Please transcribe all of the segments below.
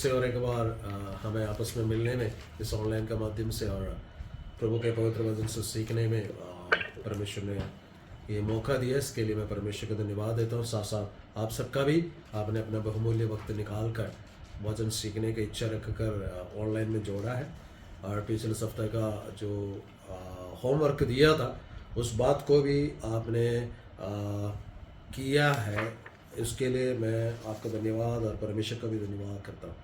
से और एक बार हमें आपस में मिलने में इस ऑनलाइन का माध्यम से और प्रभु के पवित्र वचन से सीखने में परमेश्वर ने ये मौका दिया। इसके लिए मैं परमेश्वर को धन्यवाद देता हूँ। साथ साथ आप सबका भी, आपने अपना बहुमूल्य वक्त निकाल कर वचन सीखने की इच्छा रख कर ऑनलाइन में जोड़ा है। और पिछले सप्ताह का जो होमवर्क दिया था उस बात को भी आपने किया है, इसके लिए मैं आपका धन्यवाद और परमेश्वर का भी धन्यवाद करता हूँ।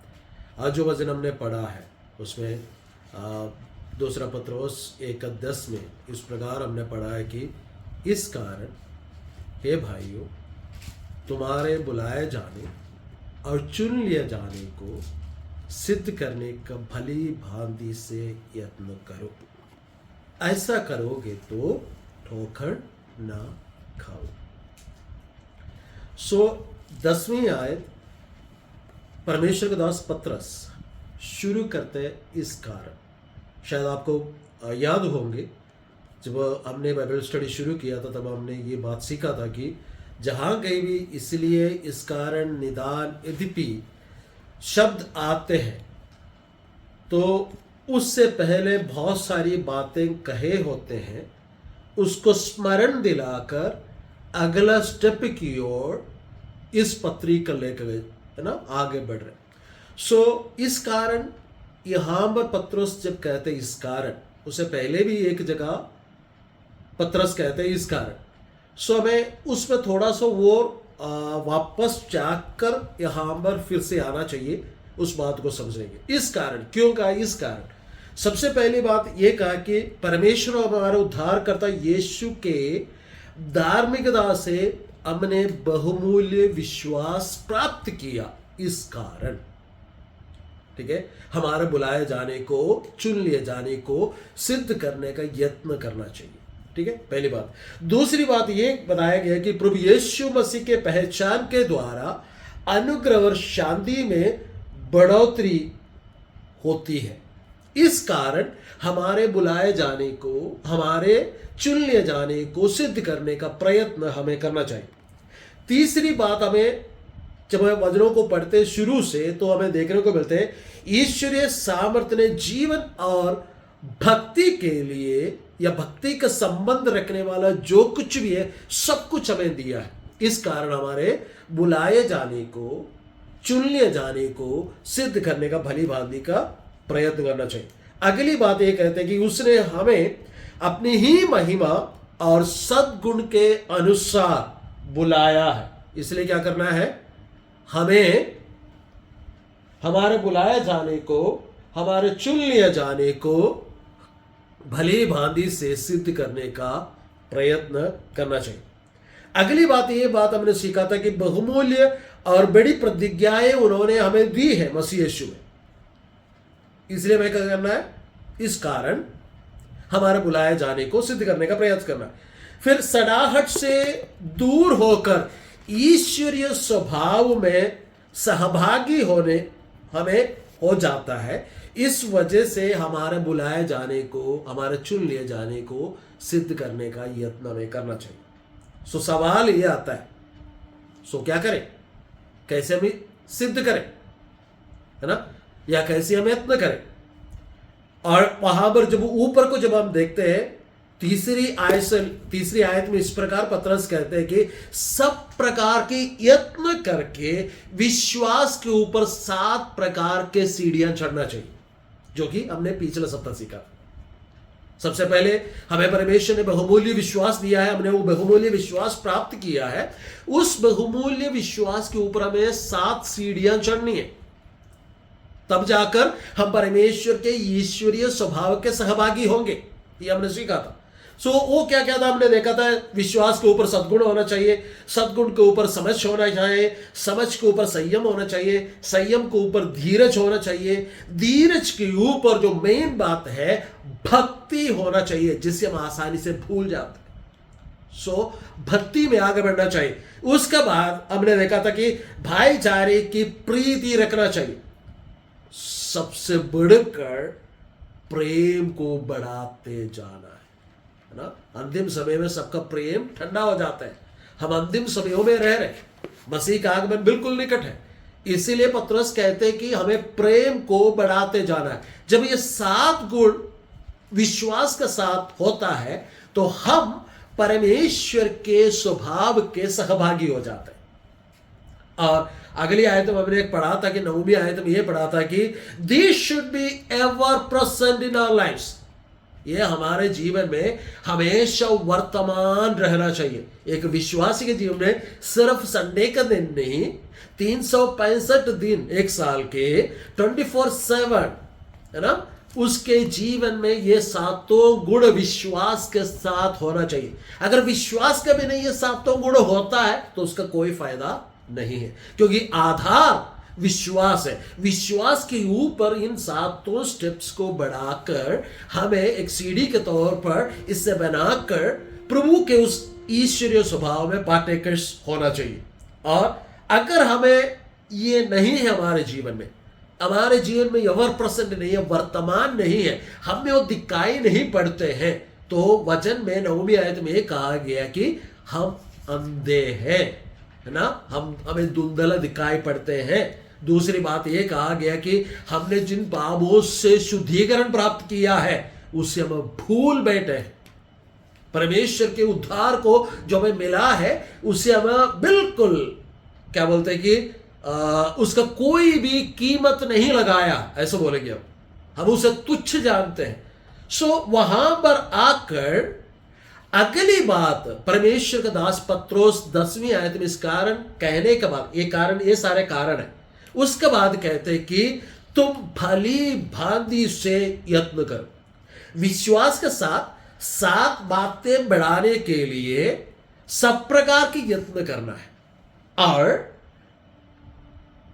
आज जो वचन हमने पढ़ा है उसमें दूसरा पत्रोस 1:10 में इस प्रकार हमने पढ़ा है कि इस कारण हे भाइयों, तुम्हारे बुलाए जाने और चुन लिए जाने को सिद्ध करने का भली भांति से यत्न करो। ऐसा करोगे तो ठोकर ना खाओ। 10वीं आयत परमेश्वर के दास पत्रस शुरू करते इस कारण। शायद आपको याद होंगे जब हमने बाइबल स्टडी शुरू किया था तब हमने ये बात सीखा था कि जहाँ कहीं भी इसलिए, इस कारण, निदान, यद्यपि शब्द आते हैं तो उससे पहले बहुत सारी बातें कहे होते हैं, उसको स्मरण दिलाकर अगला स्टेप की ओर इस पत्री को लेकर है ना आगे बढ़ रहे। इस कारण यहां पर पत्रस जब कहते इस कारण, उससे पहले भी एक जगह पत्रस कहते इस कारण। हमें उसमें थोड़ा सा वो वापस जाकर यहां पर फिर से आना चाहिए, उस बात को समझेंगे। इस कारण क्यों कहा? इस कारण सबसे पहली बात यह कहा कि परमेश्वर और हमारे उद्धारकर्ता यीशु के धार्मिकता से हमने बहुमूल्य विश्वास प्राप्त किया। इस कारण, ठीक है, हमारे बुलाए जाने को, चुन लिए जाने को सिद्ध करने का यत्न करना चाहिए। ठीक है, पहली बात। दूसरी बात यह बताया गया कि प्रभु यीशु मसीह के पहचान के द्वारा अनुग्रह और शांति में बढ़ोतरी होती है। इस कारण हमारे बुलाए जाने को, हमारे चुन लिए जाने को सिद्ध करने का प्रयत्न हमें करना चाहिए। तीसरी बात, हमें जब हम वचनों को पढ़ते शुरू से तो हमें देखने को मिलते हैं ईश्वरीय सामर्थ्य ने जीवन और भक्ति के लिए या भक्ति का संबंध रखने वाला जो कुछ भी है सब कुछ हमें दिया है। इस कारण हमारे बुलाए जाने को, चुन लिए जाने को सिद्ध करने का भली भांति का प्रयत्न करना चाहिए। अगली बात यह कहते हैं कि उसने हमें अपनी ही महिमा और सद्गुण के अनुसार बुलाया है। इसलिए क्या करना है? हमें हमारे बुलाए जाने को, हमारे चुन लिए जाने को भली भांति से सिद्ध करने का प्रयत्न करना चाहिए। अगली बात, ये बात हमने सीखा था कि बहुमूल्य और बड़ी प्रतिज्ञाएं उन्होंने हमें दी है मसीह यीशु में। इसलिए हमें क्या करना है? इस कारण हमारे बुलाए जाने को सिद्ध करने का प्रयास करना है। फिर सड़ाहट से दूर होकर ईश्वरीय स्वभाव में सहभागी होने हमें हो जाता है। इस वजह से हमारे बुलाए जाने को, हमारे चुन लिए जाने को सिद्ध करने का यत्न हमें करना चाहिए। सवाल ये आता है, क्या करें? कैसे हम सिद्ध करें, है ना, या कैसे हम यत्न करें? और वहां पर जब ऊपर को जब हम देखते हैं तीसरी आयत में इस प्रकार पत्रस कहते हैं कि सब प्रकार के यत्न करके विश्वास के ऊपर 7 प्रकार के सीढ़ियां चढ़ना चाहिए, जो कि हमने पिछले सप्ताह सीखा। सबसे पहले हमें परमेश्वर ने बहुमूल्य विश्वास दिया है, हमने वो बहुमूल्य विश्वास प्राप्त किया है। उस बहुमूल्य विश्वास के ऊपर हमें 7 सीढ़ियां चढ़नी है, तब जाकर हम परमेश्वर के ईश्वरीय स्वभाव के सहभागी होंगे। ये हमने सीखा था। वो क्या क्या था? हमने देखा था विश्वास के ऊपर सद्गुण होना चाहिए, सद्गुण के ऊपर समझ होना चाहिए, समझ के ऊपर संयम होना चाहिए, संयम के ऊपर धीरज होना चाहिए, धीरज के ऊपर जो मेन बात है भक्ति होना चाहिए, जिससे हम आसानी से भूल जाते हैं। भक्ति में आगे बढ़ना चाहिए। उसके बाद हमने देखा था कि भाईचारे की प्रीति रखना चाहिए। सबसे बढ़कर प्रेम को बढ़ाते जाना है ना। अंतिम समय में सबका प्रेम ठंडा हो जाता है। हम अंतिम समयों में रह रहे हैं, मसीह का आगमन बिल्कुल निकट है। इसीलिए पतरस कहते हैं कि हमें प्रेम को बढ़ाते जाना है। जब ये 7 गुण विश्वास के साथ होता है तो हम परमेश्वर के स्वभाव के सहभागी हो जाते हैं। और अगली आयत में हमने एक पढ़ा था कि 9वीं आयत में यह पढ़ा था कि this should be ever present in our lives. ये हमारे जीवन में हमेशा वर्तमान रहना चाहिए। एक विश्वासी के जीवन में सिर्फ संडे का दिन नहीं, 365 दिन एक साल के 24/7 है ना, उसके जीवन में ये 7 गुण विश्वास के साथ होना चाहिए। अगर विश्वास का भी नहीं ये 7 गुण होता है तो उसका कोई फायदा नहीं है, क्योंकि आधार विश्वास है। विश्वास के ऊपर इन 7 स्टेप्स को बढ़ाकर हमें एक सीढ़ी के तौर पर इससे बनाकर प्रभु के उस ईश्वरीय स्वभाव में पार्टेकर्स होना चाहिए। और अगर हमें ये नहीं है हमारे जीवन में में एवर प्रेजेंट नहीं है, वर्तमान नहीं है, हमें वो दिखाई नहीं पड़ते हैं, तो वचन में 9वीं आयत में कहा गया कि हम अंधे हैं, है ना, हमें धुंधला दिखाई पड़ते हैं। दूसरी बात ये कहा गया कि हमने जिन पापों से शुद्धिकरण प्राप्त किया है उससे हम भूल बैठे हैं। परमेश्वर के उद्धार को जो हमें मिला है उससे हम बिल्कुल क्या बोलते हैं कि उसका कोई भी कीमत नहीं लगाया, ऐसा बोलेंगे हम उसे तुच्छ जानते हैं। सो वहां पर आकर अगली बात परमेश्वर का दास पत्रोस 10वीं आयत में इस कारण कहने के बाद, ये सारे कारण है, उसके बाद कहते हैं कि तुम भली भांति से यत्न करो। विश्वास के साथ 7 बातें बढ़ाने के लिए सब प्रकार की यत्न करना है। और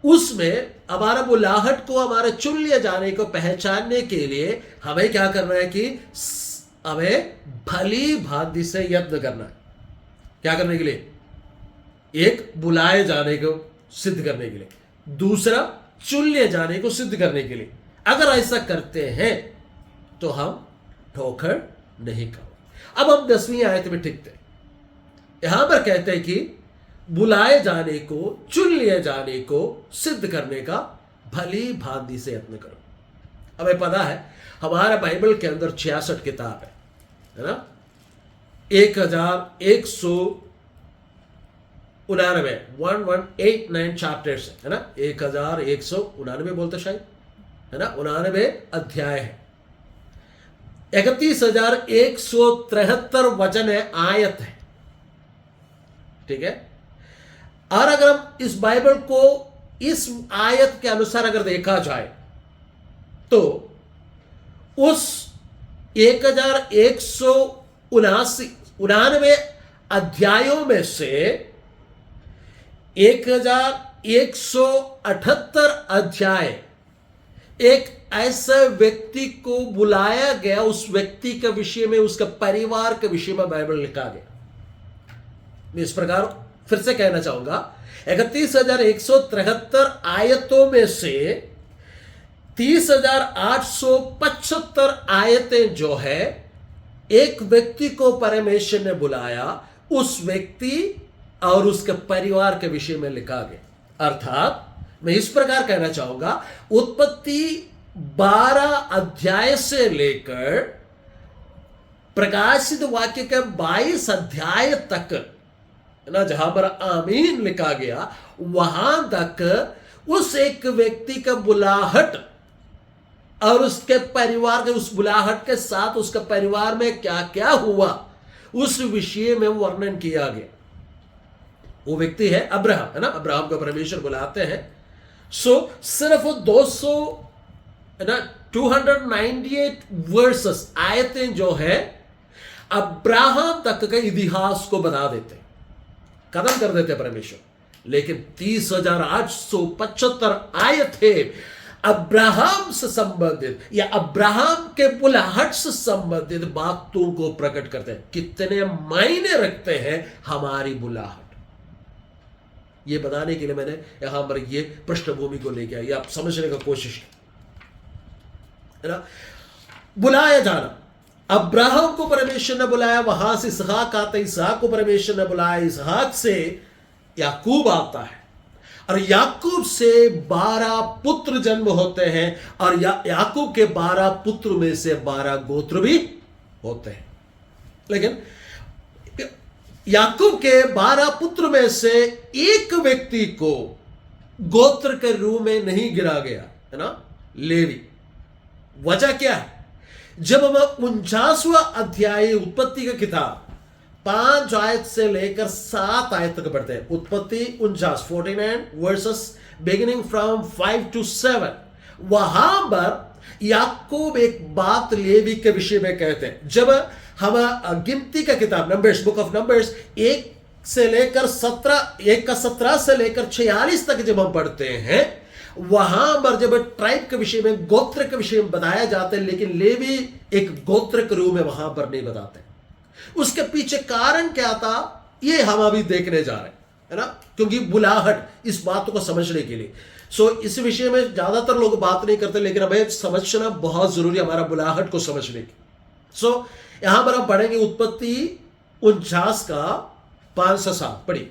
उसमें हमारा बुलाहट को, हमारे चुन लिए जाने को पहचानने के लिए हमें क्या करना है कि हमें भली भांति से यत्न करना है। क्या करने के लिए? एक, बुलाए जाने को सिद्ध करने के लिए, दूसरा चुन लिए जाने को सिद्ध करने के लिए। अगर ऐसा करते हैं तो हम ठोकर नहीं खाओगे। अब हम 10वीं आयत में टिकते हैं। यहां पर कहते हैं कि बुलाए जाने को, चुन लिए जाने को सिद्ध करने का भली भांति से यत्न करो। हमें पता है हमारा बाइबल के अंदर 66 किताब है ना, 1189 चैप्टर्स है ना, 1189 बोलते शायद, है ना, 99 अध्याय है, 31,173 वचन है, आयत है, ठीक है। और अगर हम इस बाइबल को इस आयत के अनुसार अगर देखा जाए तो उस 1179 अध्यायों में से 1178 अध्याय एक ऐसे व्यक्ति को बुलाया गया, उस व्यक्ति के विषय में, उसके परिवार के विषय में बाइबल लिखा गया। मैं इस प्रकार फिर से कहना चाहूंगा, 31,173 आयतों में से 30,875 आयतें जो है एक व्यक्ति को परमेश्वर ने बुलाया, उस व्यक्ति और उसके परिवार के विषय में लिखा गया। अर्थात मैं इस प्रकार कहना चाहूंगा, उत्पत्ति 12 अध्याय से लेकर प्रकाशित वाक्य के 22 अध्याय तक ना, जहां पर आमीन लिखा गया, वहां तक उस एक व्यक्ति का बुलाहट और उसके परिवार के, उस बुलाहट के साथ उसके परिवार में क्या क्या हुआ उस विषय में वर्णन किया गया। वो व्यक्ति है अब्राहम, है ना, अब्राहम को परमेश्वर बुलाते हैं। सिर्फ 298 वर्सेस, आयतें जो है अब्राहम तक के इतिहास को बता देते, खत्म कर देते परमेश्वर। लेकिन 30,875 आयतें अब्राहम से संबंधित या अब्राहम के बुलाहट से संबंधित बातों को प्रकट करते हैं। कितने मायने रखते हैं हमारी बुलाहट, ये बताने के लिए मैंने यहां पर ये पृष्ठभूमि को लेके आया, आप समझने का कोशिश है ना। बुलाया जाना, अब्राहम को परमेश्वर ने बुलाया, वहां से इसहाक आता, इसहाक को परमेश्वर ने बुलाया, इसहाक से याकूब आता है, और याकूब से 12 पुत्र जन्म होते हैं और याकूब के 12 पुत्र में से 12 गोत्र भी होते हैं। लेकिन याकूब के 12 पुत्र में से एक व्यक्ति को गोत्र के रूप में नहीं गिरा गया, है ना, लेवी। वजह क्या है? जब हम 49वां अध्याय उत्पत्ति का किताब 5 आयत से लेकर 7 आयत तक पढ़ते हैं, उत्पत्ति 49 वर्सेस बिगिनिंग फ्रॉम 5 to 7, वहां पर याकूब एक बात लेवी के विषय में कहते हैं। जब हम गिनती का किताब नंबर्स, बुक ऑफ नंबर्स 1 से लेकर 17 से लेकर 46 तक जब हम पढ़ते हैं, वहां पर जब ट्राइब के विषय में, गोत्र के विषय में बताया जाता है, लेकिन लेवी एक गोत्र के रूप में वहां पर नहीं बताते। उसके पीछे कारण क्या था, ये हम अभी देखने जा रहे हैं, है ना, क्योंकि बुलाहट इस बात को समझने के लिए। इस विषय में ज्यादातर लोग बात नहीं करते, लेकिन हमें समझना बहुत जरूरी है हमारा बुलाहट को समझने की। यहां पर हम पढ़ेंगे उत्पत्ति 49 का 5 से 7 पढ़िए।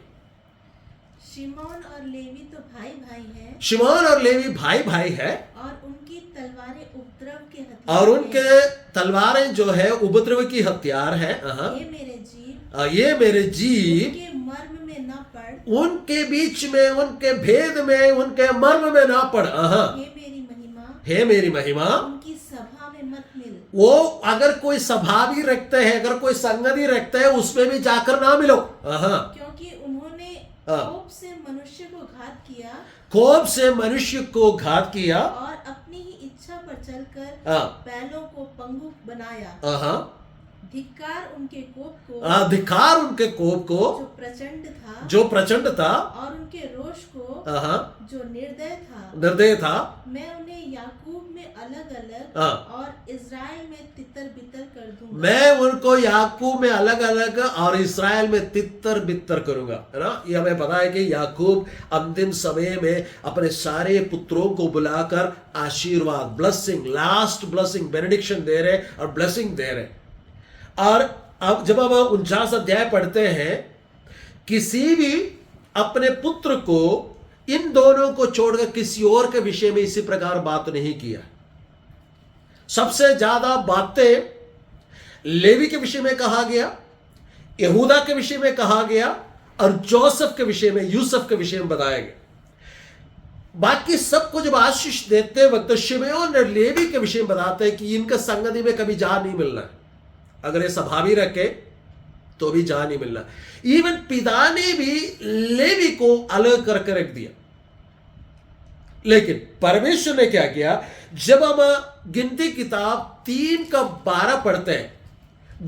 शिमोन और लेवी तो भाई भाई हैं, शिमोन और लेवी भाई भाई है, और उनकी तलवारें उपद्रव के हथियार और उनके तलवारें जो है उपद्रव की हथियार है। ये मेरे जीव, ये मेरे जीव उनके मर्म में न पड़, उनके बीच में, उनके भेद में, उनके मर्म में ना पड़। हे मेरी महिमा, हे मेरी महिमा उनकी सभा में मत मिल। वो अगर कोई सभा भी रखते हैं, अगर कोई संगति रखते हैं, उसमें भी जाकर ना मिलो। क्योंकि उन्होंने कोप से मनुष्य को घात किया, कोप से मनुष्य को घात किया, और अपनी ही इच्छा पर चलकर बैलों को पंगु बनाया। धिक्कार उनके कोप को, धिक्कार उनके कोप को जो प्रचंड था, और उनके रोष को जो निर्दय था। मैं उन्हें याकूब में अलग अलग और इज़राइल में तितर बितर कर दूंगा। मैं उनको याकूब में अलग अलग और इस्राएल में तितर बितर करूंगा, है ना। ये हमें पता है कि याकूब अंतिम समय में अपने सारे पुत्रों को बुलाकर आशीर्वाद, ब्लेसिंग, लास्ट ब्लेसिंग, बेनेडिक्शन दे रहे और ब्लेसिंग दे रहे। और अब जब हम 49 अध्याय पढ़ते हैं, किसी भी अपने पुत्र को, इन दोनों को छोड़कर किसी और के विषय में इसी प्रकार बात नहीं किया। सबसे ज्यादा बातें लेवी के विषय में कहा गया, यहूदा के विषय में कहा गया, और जोसेफ के विषय में, यूसुफ के विषय में बताया गया। बाकी सबको जब आशीष देते वक्त शिमोन और लेवी के विषय में बताते हैं कि इनका संगति में कभी जा नहीं मिलना है, अगर ये सभा भी रखे तो भी जा नहीं मिलना। इवन पिता ने भी लेवी को अलग करके रख दिया। लेकिन परमेश्वर ने क्या किया, जब हम गिनती किताब 3 का 12 पढ़ते हैं,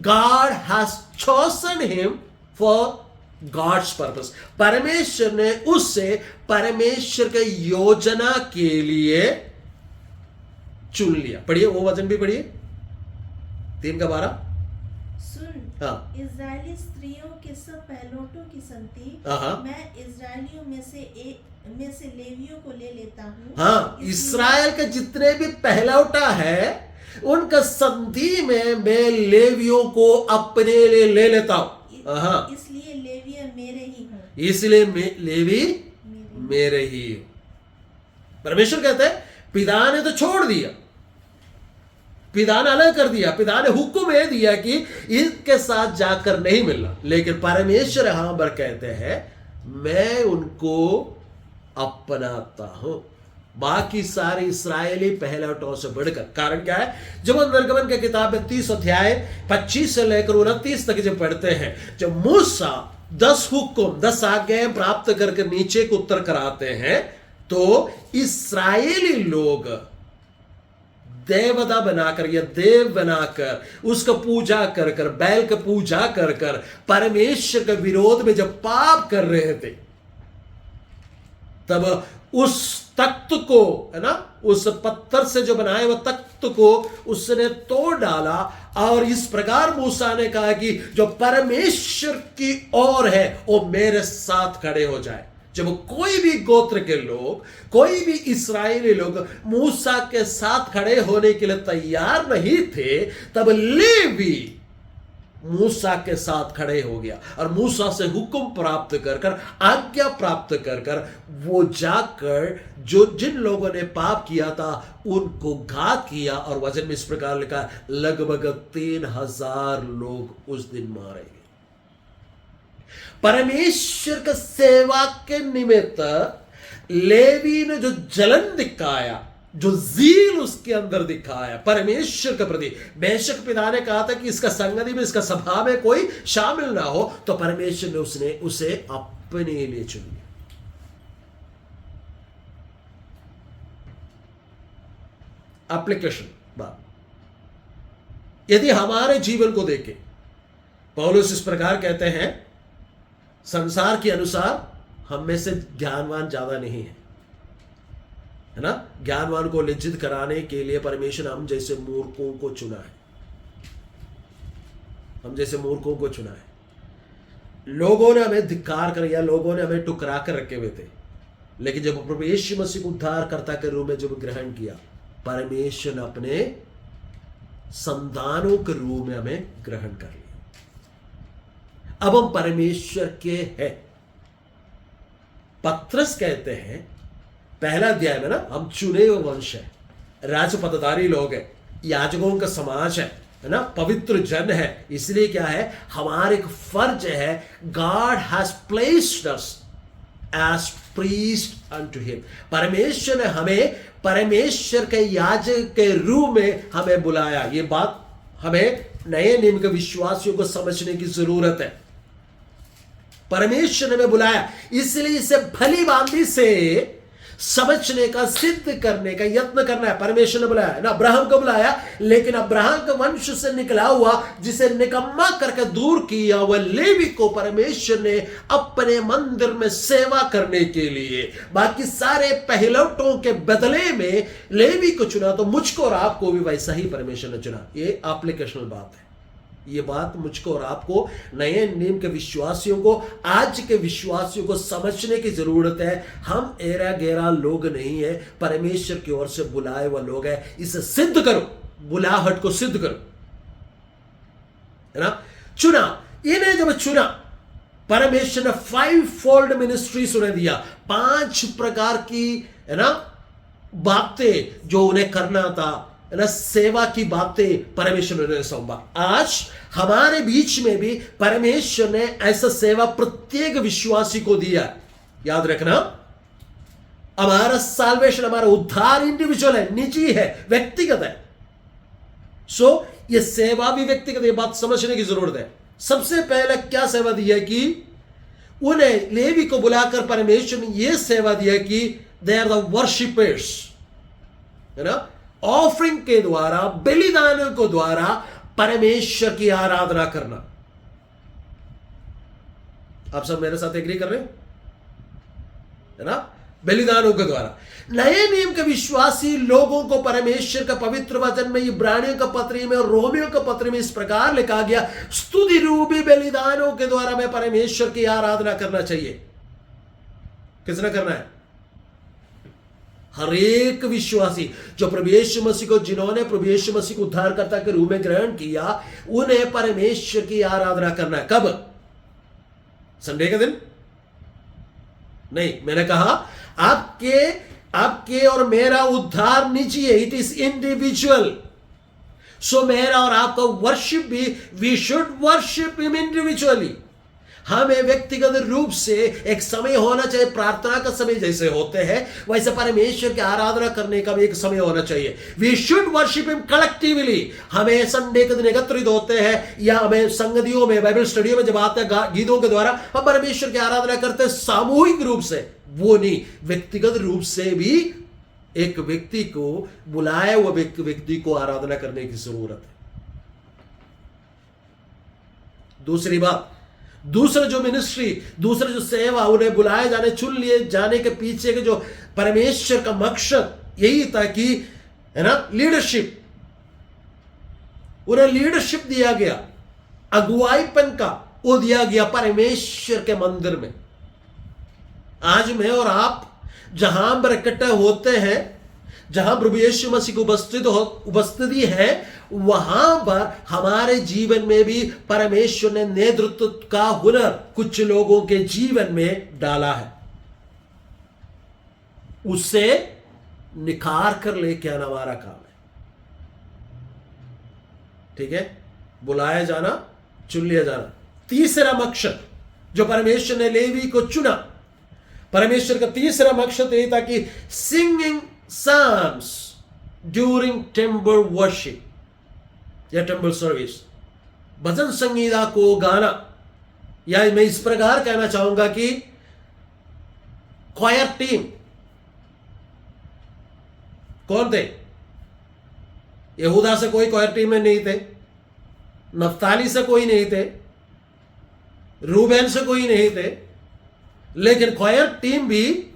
God has chosen him for God's purpose. परमेश्वर ने उससे परमेश्वर के योजना के लिए चुन लिया। पढ़िए वो वचन भी पढ़िए, 3 का 12। इज़राइली स्त्रियों के सब पहलौठों की संति मैं इज़राइलियों में से लेवियों को ले लेता हूँ। इस्राएल के जितने भी पहलौठा है, उनका संधि में मैं लेवियों को अपने लिए ले लेता हूँ। इसलिए लेवी मेरे ही हूँ, इसलिए लेवी मेरे ही। परमेश्वर कहते हैं पिता ने तो छोड़ दिया, पिता ने अलग कर दिया, पिता ने हुक्म यह दिया कि इनके साथ जाकर नहीं मिलना, लेकिन परमेश्वर यहां पर कहते हैं मैं उनको अपनाता हूं, बाकी सारे इस्राएली पहलौठों से बढ़कर। कारण क्या है, जब हम निर्गमन के किताब में 30 अध्याय 25 से लेकर 29 तक जब पढ़ते हैं, जब मूसा 10 हुक्म 10 आज्ञाएं प्राप्त करके नीचे को उत्तर कराते हैं, तो इस्राएली लोग देवता बनाकर या देव बनाकर उसका पूजा कर कर, बैल का पूजा कर कर परमेश्वर के विरोध में जब पाप कर रहे थे, तब उस तख्त को, है ना, उस पत्थर से जो बनाए हुए तख्त को उसने तोड़ डाला, और इस प्रकार मूसा ने कहा कि जो परमेश्वर की ओर है वो मेरे साथ खड़े हो जाए। जब कोई भी गोत्र के लोग, कोई भी इस्राएली लोग मूसा के साथ खड़े होने के लिए तैयार नहीं थे, तब लेवी मूसा के साथ खड़े हो गया और मूसा से हुक्म प्राप्त कर कर, आज्ञा प्राप्त कर कर वो जाकर जो जिन लोगों ने पाप किया था उनको घात किया। और वचन में इस प्रकार लिखा, लगभग 3000 लोग उस दिन मारे गए। परमेश्वर का सेवा के निमित्त लेवी ने जो जलन दिखाया, जो जील उसके अंदर दिखाया परमेश्वर के प्रति, बेशक पिता ने कहा था कि इसका संगति में, इसका सभा में कोई शामिल ना हो, तो परमेश्वर ने उसे अपने लिए चुन लिया। एप्लीकेशन बात, यदि हमारे जीवन को देखें, पौलुस इस प्रकार कहते हैं, संसार के अनुसार हम में से ज्ञानवान ज्यादा नहीं है, है ना। ज्ञानवान को लज्जित कराने के लिए परमेश्वर हम जैसे मूर्खों को चुना है, हम जैसे मूर्खों को चुना है। लोगों ने हमें धिक्कार कर, या लोगों ने हमें टुकरा कर रखे हुए थे, लेकिन जब प्रभु यीशु मसीह को उद्धारकर्ता के रूप में जब ग्रहण किया, परमेश्वर ने अपने संतानों के रूप में हमें ग्रहण कर लिया। अब हम परमेश्वर के हैं। पत्रस कहते हैं पहला अध्याय में ना, हम चुने हुए वंश है, राज पदधारी लोग है, याजकों का समाज है ना, पवित्र जन है। इसलिए क्या है, हमारे एक फर्ज है, God has placed us as priest unto him. परमेश्वर ने हमें परमेश्वर के याजक के रूप में हमें बुलाया। ये बात हमें नए नियम के विश्वासियों को समझने की जरूरत है। परमेश्वर ने हमें बुलाया, इसलिए इसे भली भांति से समझने का, सिद्ध करने का यत्न करना है। परमेश्वर ने बुलाया ना, अब्राहम को बुलाया, लेकिन अब्राहम के वंश से निकला हुआ जिसे निकम्मा करके दूर किया, वह लेवी को परमेश्वर ने अपने मंदिर में सेवा करने के लिए, बाकी सारे पहलौठों के बदले में लेवी को चुना, तो मुझको और आपको भी वैसा ही परमेश्वर ने चुना। ये एप्लीकेशनल बात है। ये बात मुझको और आपको, नए नियम के विश्वासियों को, आज के विश्वासियों को समझने की जरूरत है। हम एरा गैरा लोग नहीं है, परमेश्वर की ओर से बुलाए हुए लोग हैं। इसे सिद्ध करो, बुलाहट को सिद्ध करो, है ना। चुना, इन्हें जब चुना, परमेश्वर ने 5 फोल्ड मिनिस्ट्री उन्हें दिया, 5 प्रकार की, है ना, बातें जो उन्हें करना था, ना, सेवा की बातें परमेश्वर ने सौंपा। आज हमारे बीच में भी परमेश्वर ने ऐसा सेवा प्रत्येक विश्वासी को दिया। याद रखना, हमारा साल्वेशन, हमारा उद्धार इंडिविजुअल है, निजी है, व्यक्तिगत है। सो ये सेवा भी व्यक्तिगत, ये बात समझने की जरूरत है। सबसे पहले क्या सेवा दिया कि उन्हें, लेवी को बुलाकर परमेश्वर ने यह सेवा दिया कि दे आर द वर्शिपर्स, है ना। ऑफरिंग के द्वारा, बलिदानों के द्वारा परमेश्वर की आराधना करना। आप सब मेरे साथ एग्री कर रहे हैं, है ना। बलिदानों के द्वारा नए नियम के विश्वासी लोगों को परमेश्वर का पवित्र वचन में, इब्रानियों का पत्री में और रोमियों का पत्र में इस प्रकार लिखा गया, स्तुति रूपी बलिदानों के द्वारा में परमेश्वर की आराधना करना चाहिए। किसने करना है? हर एक विश्वासी जो प्रभु यीशु मसीह को, जिन्होंने प्रभु यीशु मसीह को उद्धारकर्ता के रूप में ग्रहण किया, उन्हें परमेश्वर की आराधना करना है। कब? संडे के दिन नहीं। मैंने कहा आपके और मेरा उद्धार निजी है, इट इज इंडिविजुअल। सो मेरा और आपका वर्शिप भी, we should worship him individually. हमें व्यक्तिगत रूप से एक समय होना चाहिए, प्रार्थना का समय जैसे होते हैं वैसे परमेश्वर की आराधना करने का भी एक समय होना चाहिए। We should worship him collectively. हमें संडे के दिन एकत्रित होते हैं, या हमें संगतियों में, बाइबल स्टडियों में जब आते हैं, गीतों के द्वारा हम परमेश्वर की आराधना करते हैं, सामूहिक रूप से, वो नहीं, व्यक्तिगत रूप से भी एक व्यक्ति को, बुलाया हुआ व्यक्ति को आराधना करने की जरूरत है। दूसरी बात, दूसरा जो मिनिस्ट्री, दूसरा जो सेवा, उन्हें बुलाए जाने, चुन लिए जाने के पीछे के जो परमेश्वर का मकसद यही था कि, है ना, लीडरशिप। उन्हें लीडरशिप दिया गया, अगुवाईपन का वो दिया गया परमेश्वर के मंदिर में। आज मैं और आप जहां पर इकट्ठे होते हैं, जहां प्रभु यीशु मसीह की उपस्थिति है, वहां पर हमारे जीवन में भी परमेश्वर ने नेतृत्व का हुनर कुछ लोगों के जीवन में डाला है। उससे निखार कर लेके आना हमारा काम है। ठीक है, बुलाया जाना, चुन लिया जाना। तीसरा मकसद जो परमेश्वर ने लेवी को चुना, परमेश्वर का तीसरा मकसद यही था कि singing psalms during temple worship या टेम्पल सर्विस, भजन संगीता को गाना, या मैं इस प्रकार कहना चाहूंगा कि क्वायर टीम कौन थे? यहूदा से कोई क्वायर टीम में नहीं थे, नफ्ताली से कोई नहीं थे, रूबेन से कोई नहीं थे, लेकिन क्वायर टीम भी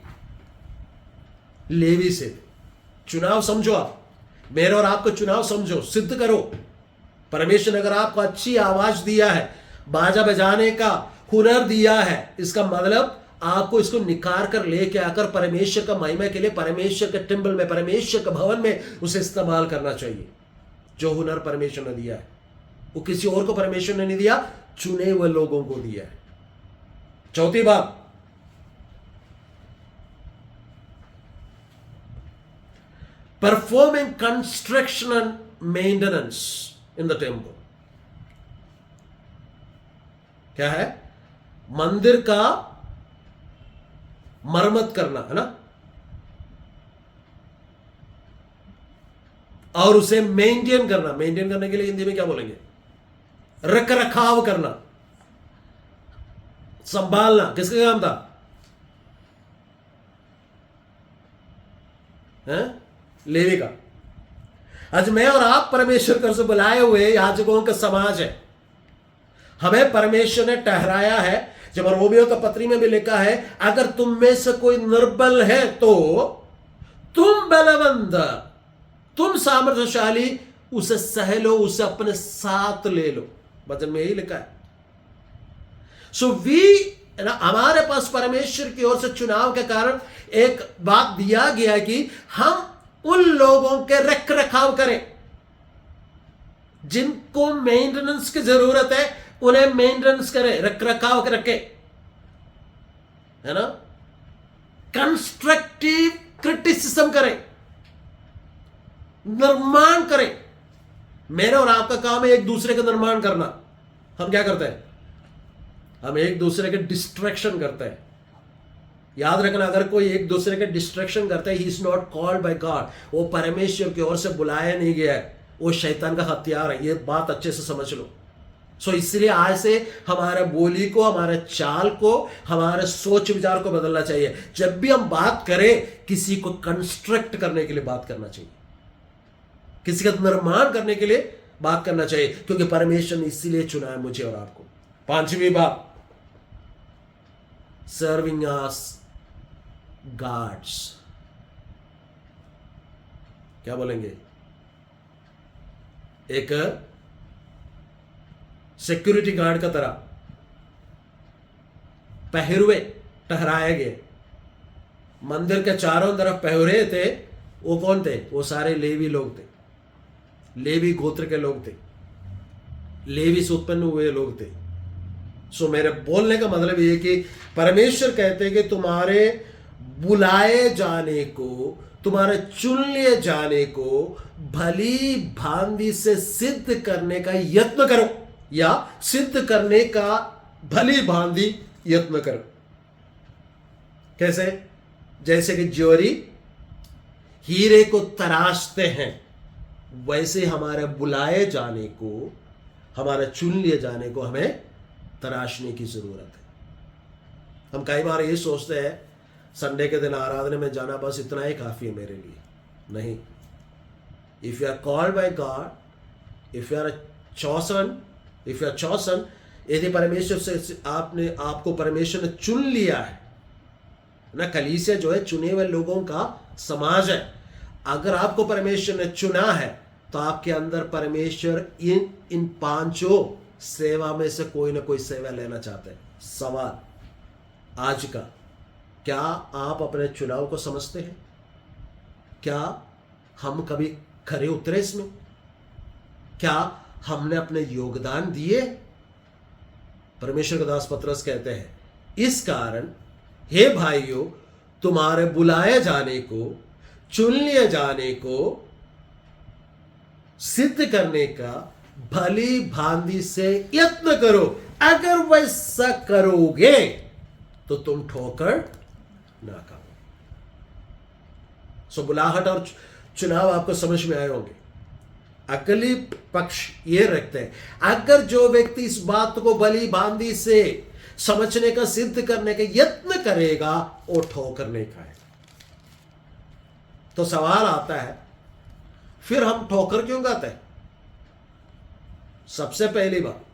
लेवी से थे। चुनाव समझो, आप मेरे और आपको चुनाव समझो, सिद्ध करो। परमेश्वर ने अगर आपको अच्छी आवाज दिया है, बाजा बजाने का हुनर दिया है, इसका मतलब आपको इसको निकाल कर लेके आकर परमेश्वर का महिमा के लिए, परमेश्वर के टेम्पल में, परमेश्वर के भवन में उसे इस्तेमाल करना चाहिए। जो हुनर परमेश्वर ने दिया है वो किसी और को परमेश्वर ने नहीं दिया, चुने हुए लोगों को दिया है। चौथी बात, performing construction and maintenance in the temple. क्या है? मंदिर का मरम्मत करना, है ना, और उसे मेंटेन करना। मेंटेन करने के लिए हिंदी में क्या बोलेंगे? रख रखाव करना, संभालना। किसका काम था? लेवी का। आज मैं और आप परमेश्वर कर से बुलाए हुए याजकों का समाज है। हमें परमेश्वर ने ठहराया है। जब रोमियो का पत्री में भी लिखा है, अगर तुम में से कोई निर्बल है तो तुम बलवंत, तुम सामर्थ्यशाली, उसे सह लो, उसे अपने साथ ले लो। वचन में यही लिखा है। सो हमारे पास परमेश्वर की ओर से चुनाव के कारण एक बात दिया गया है कि हम उन लोगों के रख रखाव करें जिनको मेंटेनेंस की जरूरत है, उन्हें मेंटेनेंस करें, रख रखाव रखे, है ना। कंस्ट्रक्टिव क्रिटिसिज्म करें, निर्माण करें। मेरा और आपका काम है एक दूसरे का निर्माण करना। हम क्या करते हैं? हम एक दूसरे के डिस्ट्रैक्शन करते हैं। याद रखना, अगर कोई एक दूसरे के डिस्ट्रैक्शन करता है, he is not called by God, वो परमेश्वर की ओर से बुलाया नहीं गया है, वो शैतान का हथियार है। ये बात अच्छे से समझ लो। सो इसलिए आज से हमारे बोली को, हमारे चाल को, हमारे सोच विचार को बदलना चाहिए। जब भी हम बात करें, किसी को कंस्ट्रक्ट करने के लिए बात करना चाहिए, किसी का निर्माण करने के लिए बात करना चाहिए, क्योंकि परमेश्वर ने इसीलिए चुना है मुझे और आपको। पांचवी बात, सर्विंग अस गार्ड्स। क्या बोलेंगे? एक सिक्योरिटी गार्ड का तरह पहरुए ठहराए गए। मंदिर के चारों तरफ पहरे थे। वो कौन थे? वो सारे लेवी लोग थे, लेवी गोत्र के लोग थे, लेवी से उत्पन्न हुए लोग थे। सो मेरे बोलने का मतलब ये कि परमेश्वर कहते हैं कि तुम्हारे बुलाए जाने को, तुम्हारे चुन लिए जाने को भली भांति से सिद्ध करने का यत्न करो, या सिद्ध करने का भली भांति यत्न करो। कैसे? जैसे कि ज्योरी हीरे को तराशते हैं, वैसे हमारे बुलाए जाने को, हमारे चुन लिए जाने को हमें तराशने की जरूरत है। हम कई बार ये सोचते हैं संडे के दिन आराधना में जाना बस इतना ही काफी है मेरे लिए। नहीं, if you are called by God, if you are chosen, if you are chosen, यदि परमेश्वर से आपको परमेश्वर ने चुन लिया है ना, कलीसिया जो है चुने हुए लोगों का समाज है। अगर आपको परमेश्वर ने चुना है तो आपके अंदर परमेश्वर इन पांचों सेवा में से कोई ना कोई सेवा लेना चाहते हैं। सवाल आज का, क्या आप अपने चुनाव को समझते हैं? क्या हम कभी खरे उतरे इसमें? क्या हमने अपने योगदान दिए? परमेश्वर का दास पतरस कहते हैं, इस कारण हे भाइयों, तुम्हारे बुलाए जाने को, चुन लिए जाने को सिद्ध करने का भली भांति से यत्न करो। अगर वैसा करोगे तो तुम ठोकर ना खाओगे। सो बुलाहट और चुनाव आपको समझ में आए होंगे। अकली पक्ष ये रखते हैं, अगर जो व्यक्ति इस बात को भली भांति से समझने का, सिद्ध करने का यत्न करेगा, वो ठोकर नहीं खाएगा। तो सवाल आता है, फिर हम ठोकर क्यों खाते हैं? सबसे पहली बात,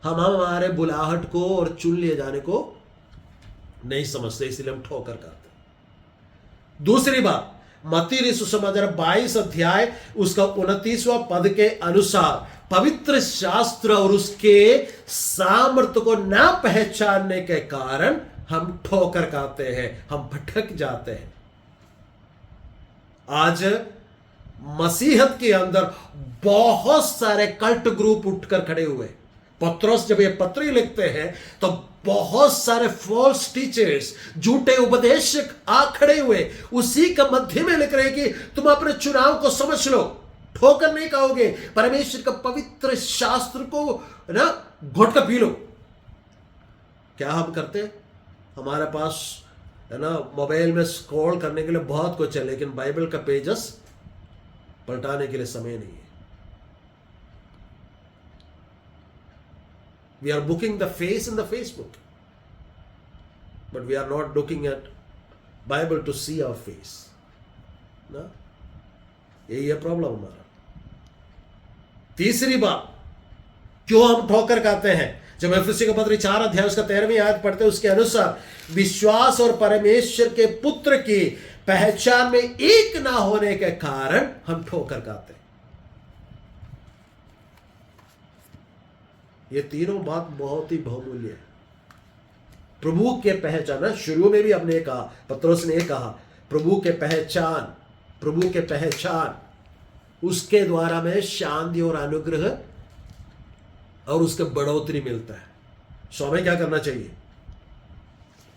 हम हमारे बुलाहट को और चुन लिए जाने को नहीं समझते, इसलिए हम ठोकर खाते हैं। दूसरी बात, मत्ती सुसमाचार 22 अध्याय उसका 29वां पद के अनुसार पवित्र शास्त्र और उसके सामर्थ्य को ना पहचानने के कारण हम ठोकर खाते हैं, हम भटक जाते हैं। आज मसीहत के अंदर बहुत सारे कल्ट ग्रुप उठकर खड़े हुए। पतरस जब ये पत्री लिखते हैं तो बहुत सारे फॉल्स टीचर्स, झूठे उपदेशक आ खड़े हुए, उसी का मध्य में लिख रहे हैं कि तुम अपने चुनाव को समझ लो, ठोकर नहीं खाओगे, परमेश्वर का पवित्र शास्त्र को ना घोट कर पी लो। क्या हम करते हैं? हमारे पास है ना मोबाइल में स्क्रॉल करने के लिए बहुत कुछ है, लेकिन बाइबल का पेजेस पलटाने के लिए समय नहीं है। We are booking the face in the Facebook, but we are not looking at Bible to see our face. ना, यही है प्रॉब्लम हमारा। तीसरी बात, क्यों हम ठोकर खाते हैं? जब एफएससी का पत्र 4 अध्याय उसका 13वीं आयत पढ़ते हैं, उसके अनुसार विश्वास और परमेश्वर के पुत्र की पहचान में एक ना होने के कारण हम ठोकर खाते हैं। ये तीनों बात बहुत ही बहुमूल्य है। प्रभु के पहचान, शुरू में भी हमने कहा, पतरस ने कहा, प्रभु के पहचान, प्रभु के पहचान, उसके द्वारा में शांति और अनुग्रह और उसके बढ़ोतरी मिलता है। सो हमें क्या करना चाहिए?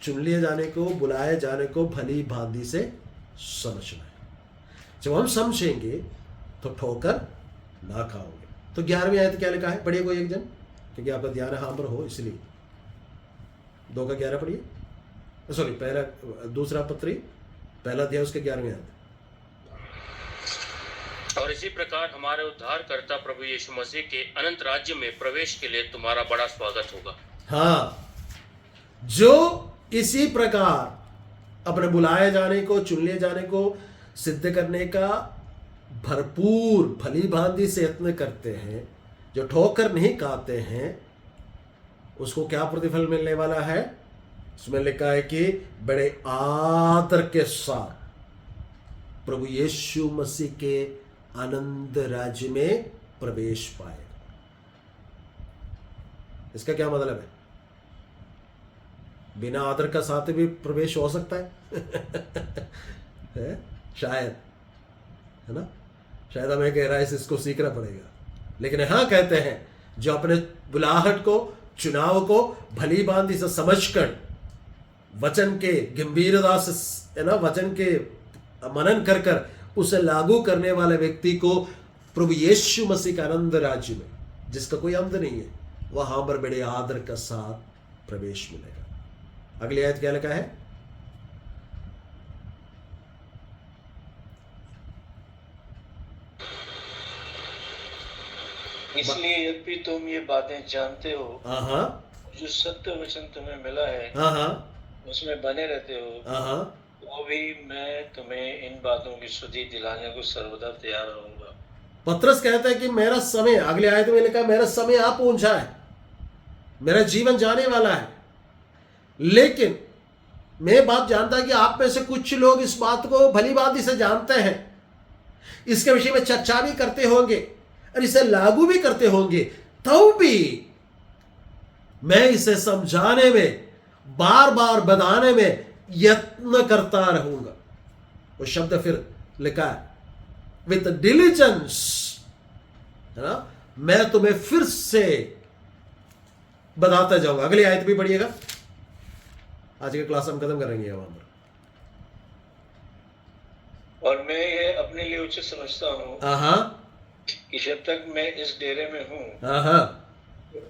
चुन लिए जाने को, बुलाए जाने को भली भांति से समझना है। जब हम समझेंगे तो ठोकर ना खाओगे। तो 11वीं आयत क्या लिखा है? पढ़िए कोई एक जन, क्योंकि आपका ध्यान हाँ पर हो, इसलिए 2 का 11 पढ़िए। सॉरी, दूसरा पत्री पहला अध्याय उसके 11वीं आयत। और इसी प्रकार हमारे उद्धारकर्ता प्रभु यीशु मसीह के अनंत राज्य में प्रवेश के लिए तुम्हारा बड़ा स्वागत होगा। हाँ, जो इसी प्रकार अपने बुलाए जाने को, चुन लिए जाने को सिद्ध करने का भरपूर भली भांति से यत्न करते हैं, जो ठोकर नहीं खाते हैं, उसको क्या प्रतिफल मिलने वाला है? उसमें लिखा है कि बड़े आदर के साथ प्रभु यीशु मसीह के आनंद राज्य में प्रवेश पाएगा। इसका क्या मतलब है? बिना आदर का साथ भी प्रवेश हो सकता है शायद, है ना? शायद हमें गहराई से इसको सीखना पड़ेगा। लेकिन हाँ, कहते हैं जो अपने बुलाहट को, चुनाव को भली भांति से समझकर, वचन के गंभीरता से, है ना, वचन के मनन कर कर उसे लागू करने वाले व्यक्ति को प्रभु यीशु मसीह का आनंद राज्य में, जिसका कोई अंत नहीं है, वहां पर बड़े आदर का साथ प्रवेश मिलेगा। अगली आयत क्या लिखा है? इसलिए यद्यपि तुम ये बातें जानते हो, जो सत्य वचन तुम्हें मिला है, उसमें बने रहते हो, वो भी मैं तुम्हें इन बातों की शुद्धि दिलाने को सर्वदा तैयार रहूंगा। पतरस कहता है कि मेरा समय, अगले आयत में लिखा, मेरा समय आ पहुंचा है, मेरा जीवन जाने वाला है। लेकिन मैं बात जानता है कि आप में से कुछ लोग इस बात को भली भांति से जानते हैं, इसके विषय में चर्चा भी करते होंगे और इसे लागू भी करते होंगे, तो भी मैं इसे समझाने में, बार बार बताने में यत्न करता रहूंगा। वो शब्द फिर लिखा विथ डिलीजेंस, है ना, मैं तुम्हें फिर से बताता जाऊंगा। अगली आयत भी पढ़िएगा, आज के क्लास हम खत्म करेंगे वहां पर। और मैं ये अपने लिए उचित समझता हूँ कि जब तक मैं इस डेरे में हूँ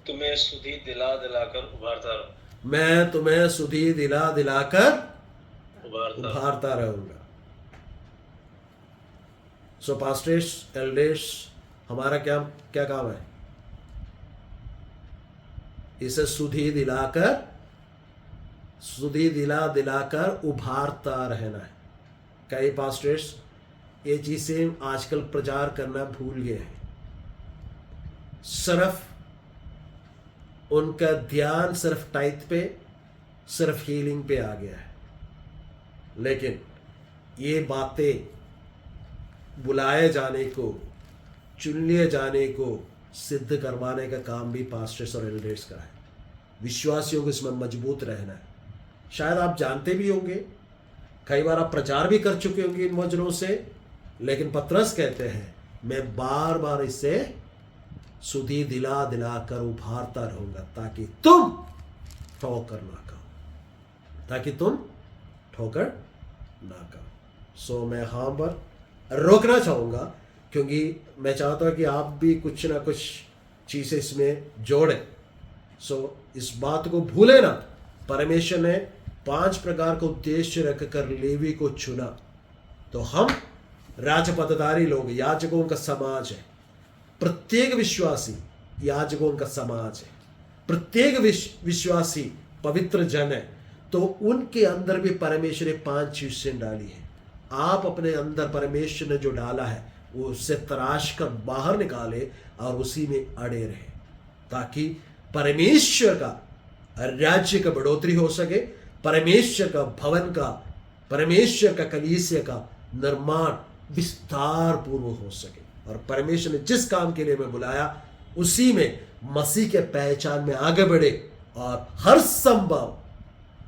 तुम्हें सुधी दिला दिलाकर उभारता रहूं। मैं तुम्हें सुधी दिला दिलाकर उभारता रहूंगा। सो पास्टर्स, एल्डर्स, हमारा क्या काम है? इसे सुधी दिलाकर उभारता रहना है। कई पास्टर्स ये चीजें आजकल प्रचार करना भूल गए हैं। सिर्फ उनका ध्यान सिर्फ टाइट पे, सिर्फ हीलिंग पे आ गया है। लेकिन ये बातें बुलाए जाने को, चुन लिए जाने को सिद्ध करवाने का काम भी पास्टर्स और एल्डर्स का है। विश्वासियों को इसमें मजबूत रहना है। शायद आप जानते भी होंगे, कई बार आप प्रचार भी कर चुके होंगे इन वचनों से, लेकिन पतरस कहते हैं मैं बार बार इसे सुधी दिलाकर उभारता रहूंगा ताकि तुम ठोकर ना खाओ। सो मैं यहां पर रोकना चाहूंगा, क्योंकि मैं चाहता हूं कि आप भी कुछ ना कुछ चीजें इसमें जोड़ें। सो इस बात को भूले ना, परमेश्वर ने 5 प्रकार का उद्देश्य रखकर लेवी को चुना। तो हम राजपदधारी लोग, याजकों का समाज है। प्रत्येक विश्वासी याजकों का समाज है। प्रत्येक विश्वासी पवित्र जन है। तो उनके अंदर भी परमेश्वर ने 5 चीजें डाली है। आप अपने अंदर परमेश्वर ने जो डाला है वो उससे तराश कर बाहर निकाले और उसी में अड़े रहे, ताकि परमेश्वर का राज्य का बढ़ोतरी हो सके, परमेश्वर का भवन का, परमेश्वर का कलीसिया का निर्माण विस्तार पूर्वक हो सके, और परमेश्वर ने जिस काम के लिए मैं बुलाया उसी में मसीह के पहचान में आगे बढ़े और हर संभव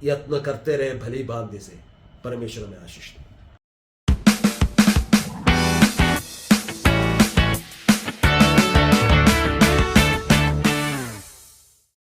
यत्न करते रहे भली भांति से। परमेश्वर में आशीष दे।